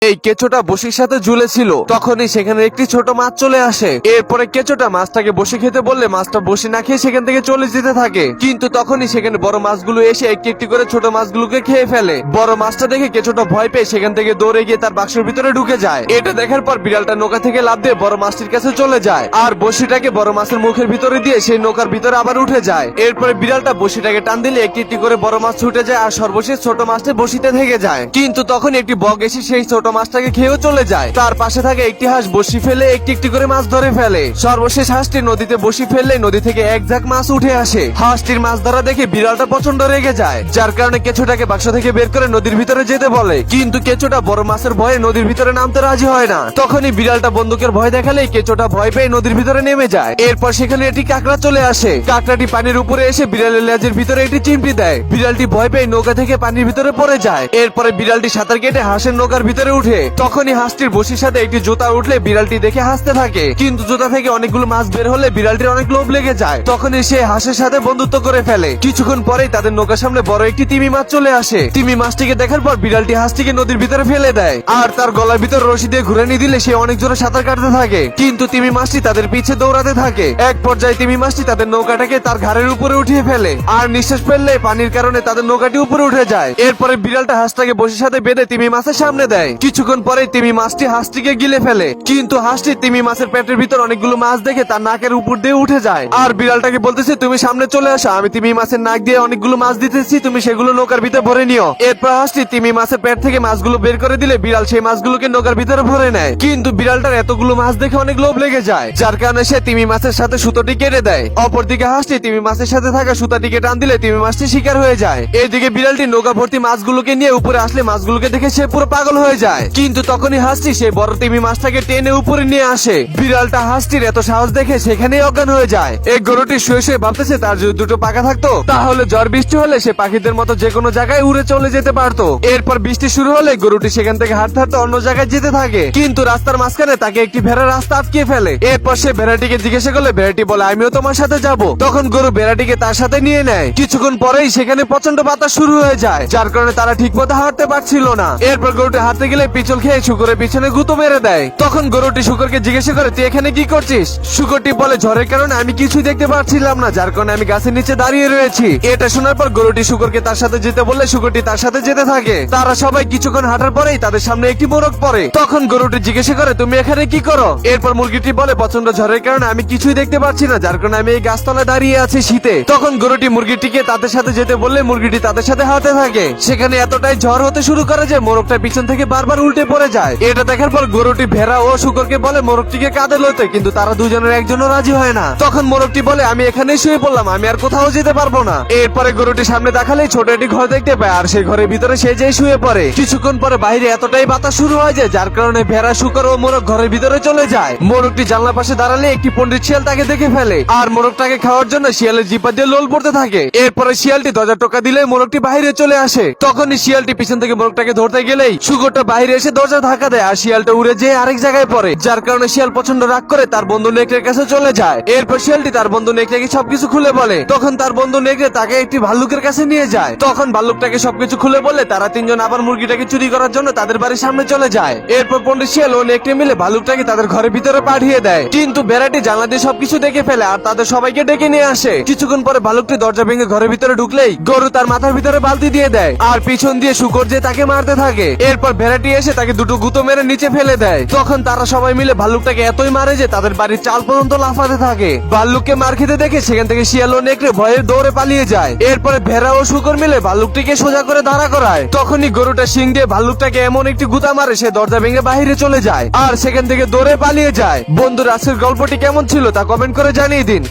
এই কেঁচোটা বসির সাথে ঝুলেছিল, তখনই সেখানে একটি ছোট মাছ চলে আসে। এরপরে কেঁচোটা মাছটাকে বসি খেতে বললে মাছটা বসি না খেয়ে সেখান থেকে চলে যেতে থাকে। কিন্তু তখনই সেখানে বড় মাছগুলো এসে একটি একটি করে ছোট মাছগুলোকে খেয়ে ফেলে। বড় মাছটা দেখে কেঁচোটা ভয় পেয়ে সেখান থেকে দৌড়ে গিয়ে তার বাক্সের ভিতরে ঢুকে যায়। এটা দেখার পর বিড়ালটা নৌকা থেকে লাফ দিয়ে বড় মাছটির কাছে চলে যায়, আর বসিটাকে বড় মাছের মুখের ভিতরে দিয়ে সেই নৌকার ভিতরে আবার উঠে যায়। এরপরে বিড়ালটা বসিটাকে টান দিলে একটি একটি করে বড় মাছ ছুটে যায়, আর সর্বশেষ ছোট মাছটি বসিতে থেকে যায়। কিন্তু তখন একটি বক এসে সেই ছোট মাছটাকে খেয়েও চলে যায়। তার পাশে থাকে একটি হাঁস বসি ফেলে একটি একটি করে মাছ ধরে ফেলে। সর্বশেষ হাঁসটি নদীতে বসি ফেললে নদী থেকে এক ঝাঁক মাছ উঠে আসে। হাঁসটির মাছ ধরা দেখে বিড়ালটা প্রচন্ড রেগে যায়, যার কারণে কেঁচোটাকে বাক্স থেকে বের করে নদীর ভিতরে যেতে বলে। কিন্তু কেঁচোটা বড় মাছের ভয়ে নদীর ভিতরে নামতে রাজি হয় না। তখনই বিড়ালটা বন্দুকের ভয় দেখালেই কেঁচোটা ভয় পেয়ে নদীর ভিতরে নেমে যায়। এরপর সেখানে একটি কাঁকড়া চলে আসে। কাঁকড়াটি পানির উপরে এসে বিড়ালের লেজের ভিতরে একটি চিমটি দেয়। বিড়ালটি ভয় পেয়ে নৌকা থেকে পানির ভিতরে পড়ে যায়। এরপরে বিড়ালটি সাঁতার কেটে হাঁসের নৌকার ভিতরে উঠে। তখনই হাঁসটির বসির সাথে একটি জোতা উঠলে বিড়ালটি দেখে হাসতে থাকে। কিন্তু জোতা থেকে অনেকগুলো মাছ বের হলে বিড়ালটির অনেক লোভ লেগে যায়। তখনই সে হাঁসের সাথে বন্ধুত্ব করে ফেলে। কিছুক্ষণ পরেই তাদের নৌকার সামনে বড় একটি তিমি মাছ চলে আসে। তিমি মাছটিকে দেখার পর বিড়ালটি হাঁসটিকে নদীর ভিতরে ফেলে দেয়, আর তার গলার ভিতর রশি দিয়ে ঘুরে নিয়ে দিলে সে অনেক জোরে সাঁতার কাটতে থাকে। কিন্তু তিমি মাছটি তাদের পিছে দৌড়াতে থাকে। এক পর্যায়ে তিমি মাছটি তাদের নৌকাটাকে তার ঘাড়ের উপরে উঠিয়ে ফেলে, আর নিঃশ্বাস ফেললে পানির কারণে তাদের নৌকাটি উপরে উঠে যায়। এরপরে বিড়ালটা হাঁসটাকে বসির সাথে বেঁধে তিমি মাছের সামনে দেয়। কিছুক্ষণ পরে তিমি মাছটি হাঁসটিকে গিলে ফেলে। কিন্তু হাঁসটি তিমি মাছের পেটের ভিতর অনেকগুলো মাছ দেখে তার নাকের উপর দিয়ে উঠে যায়, আর বিড়ালটাকে বলতেছে তুমি সামনে চলে আসো, আমি তিমি মাছের নাক দিয়ে অনেকগুলো মাছ দিতেছি, তুমি সেগুলো নৌকার ভিতরে ভরে নিও। এরপর হাঁসটি তিমি মাছের পেট থেকে মাছগুলো বের করে দিলে বিড়াল সেই মাছগুলোকে নৌকার ভিতরে ভরে নেয়। কিন্তু বিড়ালটার এতগুলো মাছ দেখে অনেক লোভ লেগে যায়, যার কারণে সে তিমি মাছের সাথে সুতোটি কেটে দেয়। অপরদিকে হাঁসটি তিমি মাছের সাথে থাকা সুতাটিকে টান দিলে তিমি মাছটি শিকার হয়ে যায়। এদিকে বিড়ালটি নৌকা ভর্তি মাছগুলোকে নিয়ে উপরে আসলে মাছগুলোকে দেখে সে পুরো পাগল হয়ে যায়। কিন্তু তখনই হাঁসটি সেই বড় তিমি মাছটাকে টেনে উপরে নিয়ে আসে। বিড়ালটা হাঁসটির এত সাহস দেখে সেখানেই অজ্ঞান হয়ে যায়। এই গরুটি শুয়ে শুয়ে ভাবতেছে তার যদি দুটো পাখা থাকতো তাহলে ঝড় বৃষ্টি হলে সে পাখিদের মতো যে কোনো জায়গায় উড়ে চলে যেতে পারতো। এরপর বৃষ্টি শুরু হলে গরুটি সেখান থেকে হাঁটতে হাঁটতে অন্য জায়গায় যেতে থাকে। কিন্তু রাস্তার মাঝখানে তাকে একটি ভেড়া রাস্তা আটকে ফেলে। এরপর সে ভেড়াটিকে জিজ্ঞাসা করলে ভেড়াটি বলে আমিও তোমার সাথে যাব। তখন গরু ভেড়াটিকে তার সাথে নিয়ে নেয়। কিছুক্ষণ পরেই সেখানে প্রচন্ড বাতাস শুরু হয়ে যায়, যার কারণে তারা ঠিক মতো হাঁটতে পারছিল না। এরপর গরুটি হাঁটতে গেলে পিছল খেয়ে শুকরের পিছনে গুঁতো মেরে দেয়। তখন গরুটি শুকরকে জিজ্ঞাসা করে তুই এখানে কি করছিস? শুকরটি বলে ঝড়ের কারণে আমি কিছুই দেখতে পাচ্ছিলাম না, যার কারণে আমি গাছের নিচে দাঁড়িয়ে রয়েছি। এটা শোনার পর গরুটি শুকরকে তার সাথে যেতে বললে শুকরটি তার সাথে যেতে থাকে। তারা সবাই কিছুক্ষণ হাঁটার পরেই তাদের সামনে একটি মোরগ পড়ে। তখন গরুটি জিজ্ঞাসা করে তুমি এখানে কি করো? এরপর মুরগিটি বলে প্রচন্ড ঝড়ের কারণে আমি কিছুই দেখতে পাচ্ছি না, যার কারণে আমি এই গাছতলায় দাঁড়িয়ে আছি শীতে। তখন গরুটি মুরগিটিকে তাদের সাথে যেতে বললে মুরগিটি তাদের সাথে হাঁটতে থাকে। সেখানে এতটাই ঝড় হতে শুরু করে যে মোরগটা পিছন থেকে বারবার উল্টে পড়ে যায়। এটা দেখার পর গরুটি ভেড়া ও শুকরকে বলে মোরগটিকে কাঁধে লইতে, কিন্তু তারা দুজনের একজনও রাজি হয় না। তখন মোরগটি বলে আমি এখানেই শুয়ে পড়লাম, আমি আর কোথাও যেতে পারবো না। এরপরে গরুটি সামনে দেখালেই ছোট একটি ঘর দেখতে পায়, আর সেই ঘরের ভিতরে সে যেই শুয়ে পড়ে। কিছুক্ষণ পরে বাইরে এতটাই বাতাস শুরু হয় যে যার কারণে ভেড়া শুকর ও মোরগ ঘরের ভিতরে চলে যায়। মোরগটি জানলার পাশে দাঁড়ালে একটি পণ্ডিত শিয়াল তাকে দেখে ফেলে, আর মোরগটাকে খাওয়ার জন্য শিয়ালের জিপা দিয়ে লোল পড়তে থাকে। এরপরে শিয়ালটি দরজা টোকা দিলে মোরগটি বাইরে চলে আসে। তখনই শিয়ালটি পিছন থেকে মোরগটাকে ধরতে গেলেই শুকরটা বাইরে এসে দরজা ধাক্কা দেয়, আর শিয়ালটা উড়ে যেয়ে আরেক জায়গায় পড়ে, যার কারণে শিয়াল প্রচন্ড রাগ করে তার বন্ধু নেকড়ের কাছে চলে যায়। এরপর শিয়ালটি তার বন্ধু নেকড়েকে সবকিছু খুলে বলে। তখন তার বন্ধু নেকড়ে তাকে একটি ভাল্লুকের কাছে নিয়ে যায়। তখন ভাল্লুকটাকে সবকিছু খুলে বলে তারা তিনজন আবার মুরগিটাকে চুরি করার জন্য তাদের বাড়ির সামনে চলে যায়। এরপর পণ্ডিত শিয়াল ও নেকড়ে মিলে ভাল্লুকটাকে তাদের ঘরের ভিতরে পাঠিয়ে দেয়। কিন্তু বেড়াটি জানলা দিয়ে সবকিছু দেখে ফেলে আর তাদের সবাইকে ডেকে নিয়ে আসে। কিছুক্ষণ পরে ভাল্লুকটি দরজা ভেঙে ঘরের ভিতরে ঢুকলেই গরু তার মাথার ভিতরে বালতি দিয়ে দেয়, আর পিছন দিয়ে শুকর যে তাকে মারতে থাকে। এরপর ভেড়াটি এসে তাকে দুটো গুঁতো মেরে নিচে ফেলে দেয়। তখন তারা সবাই মিলে ভাল্লুকটাকে এতই মারে যে তাদের বাড়ির চাল পর্যন্ত লাফাতে থাকে। ভাল্লুককে মার খেতে দেখে সেখান থেকে শিয়াল ও নেকড়ে ভয়ে দৌড়ে পালিয়ে যায়। এরপরে ভেড়া ও শুকর মিলে ভাল্লুকটিকে সোজা করে দাঁড়া করায়। তখনই গরুটা শিং দিয়ে ভাল্লুকটাকে এমন একটি গুঁতা মারে সে দরজা ভেঙে বাইরে চলে যায়, আর সেখান থেকে দৌড়ে পালিয়ে যায়। বন্ধুরা আজকের গল্পটি কেমন ছিল তা কমেন্ট করে জানিয়ে দিন।